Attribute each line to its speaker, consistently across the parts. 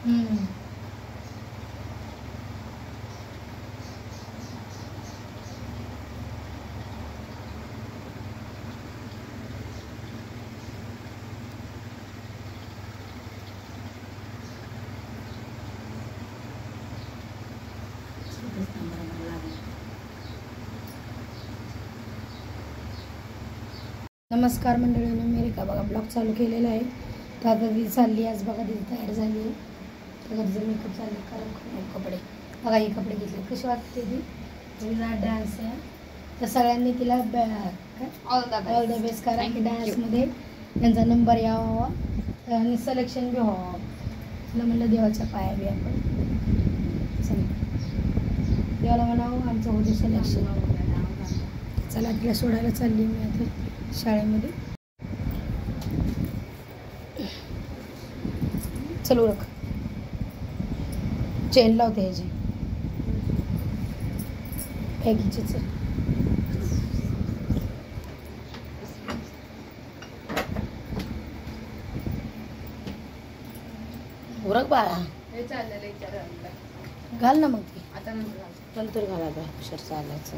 Speaker 1: नमस्कार मंडळींनो, मी का बघा ब्लॉग चालू केलेला आहे. तर आता ती चालली आज बघा, ती तयार झाली आहे. तर तिचं मेकअप चालू करा, कपडे बघा, हे कपडे घेतले. कशी वाटते ती? तिचा डान्स आहे, तर सगळ्यांनी तिला ऑल द बेस्ट करा की डान्समध्ये त्यांचा नंबर यावा आणि सिलेक्शन बी व्हावं. तिला म्हणलं देवाच्या पाया बी आपण देवाला म्हणावं आमचं होते सिलेक्शन. चला तिला सोडायला चालली मी आता शाळेमध्ये. चल ओळख, चेन लावते ह्याची बॅगीची. चल ओळख बाळा, घाल ना मग ती आता नंतर घाला. अक्षर चालायचं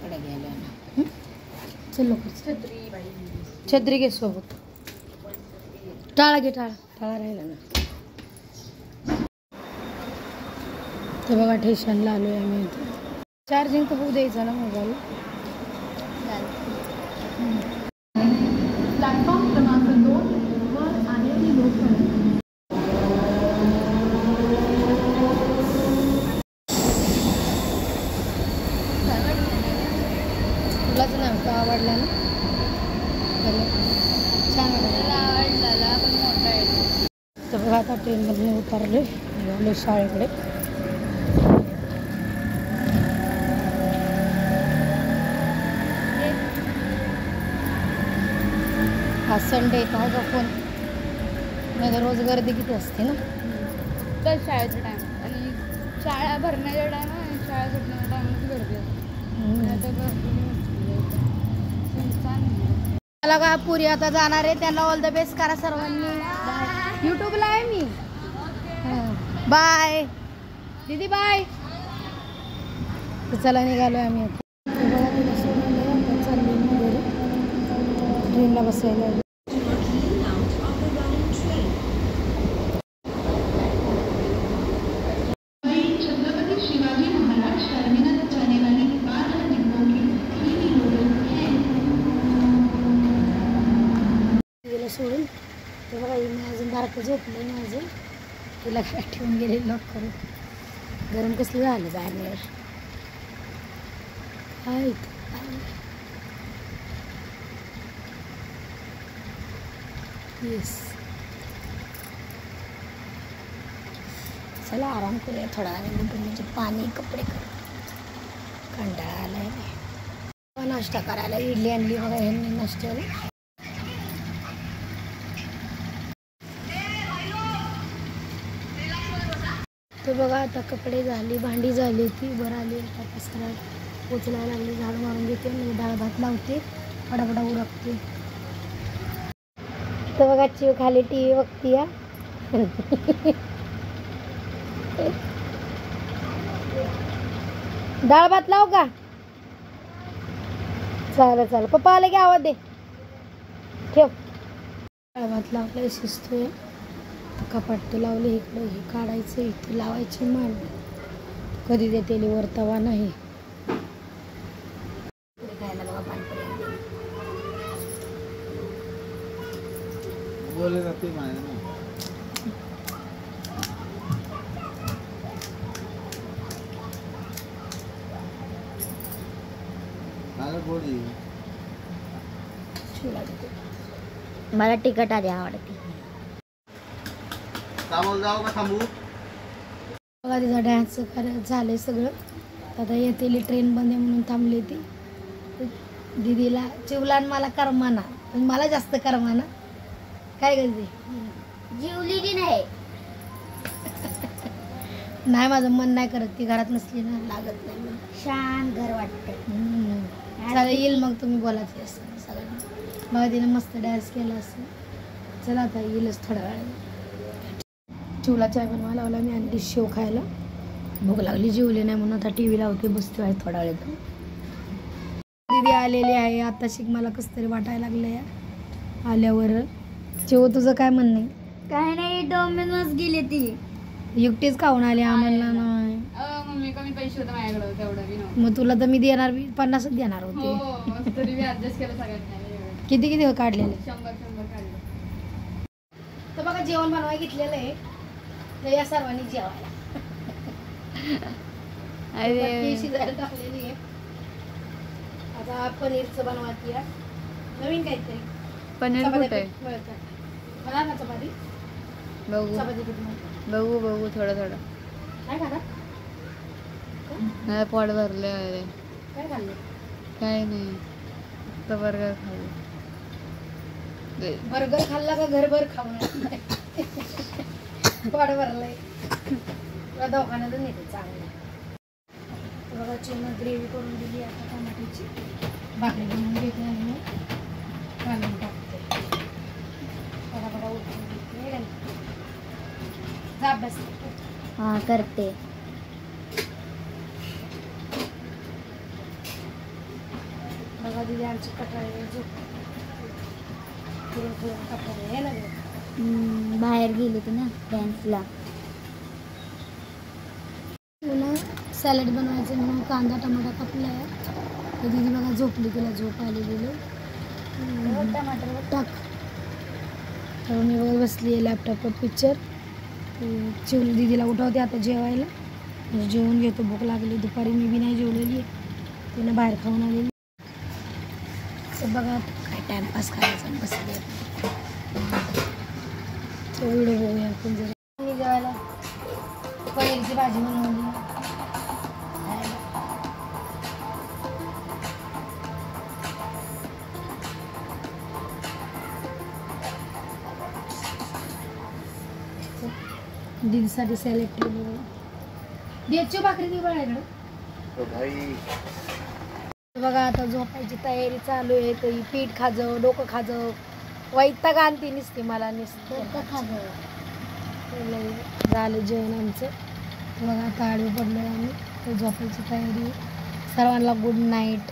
Speaker 1: कडे घ्यायला ना. चल लवकर, छत्री घे सोबत. टाळा घे, टाळा राहिला ना. तर बघा स्टेशनला आलो आहे आम्ही. इथे चार्जिंग तर होऊ द्यायचं ना मोबाईल. प्लॅटफॉर्म क्रमांक 2 वर आलेली लोकल तुलाच नाही का आवडला ना? छान आवडला पण मोठा आहे. तर बघा आता ट्रेनमधून उतरले, निघाले शाळेकडे. हा संडे का का फोन नाही, रोज गर्दी किती असते ना.
Speaker 2: तर शाळेचा टाइम आणि शाळा भरण्याचा टाइम आणि शाळा सुटण्याचा टाइम गर्दी असते.
Speaker 1: मला का पुरी आता जाणार आहे, त्यांना ऑल द बेस्ट करा सर्वांनी. यूट्यूबला आहे मी. बाय दीदी, बाय. चला निघालो आम्ही आता. बघा तिला सोडून आता चालली मी घरी, ट्रेनला बसायला. सोडून ते बघा, मी अजून बारकं झोपलं नाही अजून. तिला काय ठेवून गेले लॉक करून. गरम कसलं झालं बाहेर. येस, चला आराम करूया थोडा वेळ. म्हणजे पाणी कपडे कर, कंटाळा आलाय. नाश्ता करायला इडली आणली बघा ह्यांनी नाश्त्याला. तर बघा आता कपडे झाली, भांडी झाली, ती बरं आली. आता पसरा पोचलायला लागली, झाडू मारून घेते, मी डाळ भात लावते, फटाफटा उरकते. तर बघा चिव खाली टी व्ही बघती. डाळ भात लाव का? चालेल, पप्पा आले की आवाज दे. ठेव. डाळ भात लावलाय, शिजतोय. कपाट लावले, इकडं हे काढायचं, इथं लावायची मान. कधी देते वर तवा नाही. खायला बघा पाणीपुरी बोलले जाते मला तिखट आधी आवडते. बघा तिचा डान्स झालंय सगळं. आता येते ट्रेन बंद आहे म्हणून थांबली ती. दीदीला चिवला मला करमाना, पण मला जास्त करमाना. काय करते? जीवली की नाही? नाही, माझं मन नाही करत. ती घरात नसली ना लागत नाही, शांत घर वाटते. चला येईल मग, तुम्ही बोलायचे असं सगळ्यांना. बघा तिने मस्त डान्स केला असं. चला आता येईलच थोड्या वेळाने. चिवला चाय बनवायला लावला मी आणि शेव खायला. भूक लागली, जेवले नाही म्हणून आता टी व्ही लावते, बसते आहे थोडा वेळ. दीदी आलेली आहे आता. शिक मला कसं तरी वाटायला लागलं आल्यावर. जेव तुझं काय म्हणणं आहे?
Speaker 2: काय नाही, डोमिनोज गेली ती
Speaker 1: एकटीच खाऊन आली, आम्हाला नाही.
Speaker 2: मम्मी कमी पैसे होते माझ्याकडे, तेवढं बी नव्हतं.
Speaker 1: मग तुला तर मी देणार, 50च देणार होते.
Speaker 2: हो, तरी मी ऍडजस्ट केलं सगळ्यांना.
Speaker 1: किती किती काढलेले?
Speaker 2: 100 काढले.
Speaker 1: तर बघा जेवण बनवायला घेतलेलं आहे, तर या सर्वांनी जेवायला. बत्ती शिजायला टाकलेली आहे. आता पनीरचं बनवायची आहे, नवीन काहीतरी.
Speaker 2: पनीर कुठे
Speaker 1: बघा ना चपाती.
Speaker 2: बघू
Speaker 1: चपाती किती मिळते?
Speaker 2: बघू थोडं
Speaker 1: काय खाणार?
Speaker 2: नाही, पोट भरले अरे.
Speaker 1: काय खाल्लं?
Speaker 2: काय नाही, फक्त बर्गर खाल्लं.
Speaker 1: बर्गर खाल्ला का घरभर खाऊन पोट भरलंय. तुला दवाखान्यातून येते चांगलं. बघा चिकन ग्रेव्ही करून दिली आता टमाट्याची. भाकरी बनवून घेते आणि घालून टाकते. बडा उठून घेते. जा अभ्यास.
Speaker 2: हां करते.
Speaker 1: बघा दिदी आमची कटाळे झोप कटाळे आहे ना.
Speaker 2: बाहेर गेली होती ना डान्सला.
Speaker 1: पुन्हा सॅलड बनवायचं म्हणून कांदा टमाटा कापला आहे. तर दिदी बघा झोपली, तिला झोप आलेली.
Speaker 2: टमाटर
Speaker 1: टाक. तर मी बघत बसली आहे लॅपटॉपवर पिक्चर. चिवली दीदीला उठवते आता जेवायला. जेवून घेतो, भूक लागली. दुपारी मी बी नाही जेवलेली आहे, तिनं बाहेर खाऊन आलेली. तर बघा काय टाइमपास करायचा बसले. व्हिडिओ बघूया आपण. जरा मी जेवायला पनीरची भाजी बनवली. दीदीसाठी सॅलेड ठेवली. देची भाकरी ती बघायकडं. बघा आता झोपायची तयारी चालू आहे. तर पीठ खाजव, डोकं खाजव, वैताग आणती निसते मला. नुसतं खाजव. झालं जेवण आमचं. बघा आता आडवे पडलो आम्ही. तर झोपायची तयारी. सर्वांना गुड नाईट.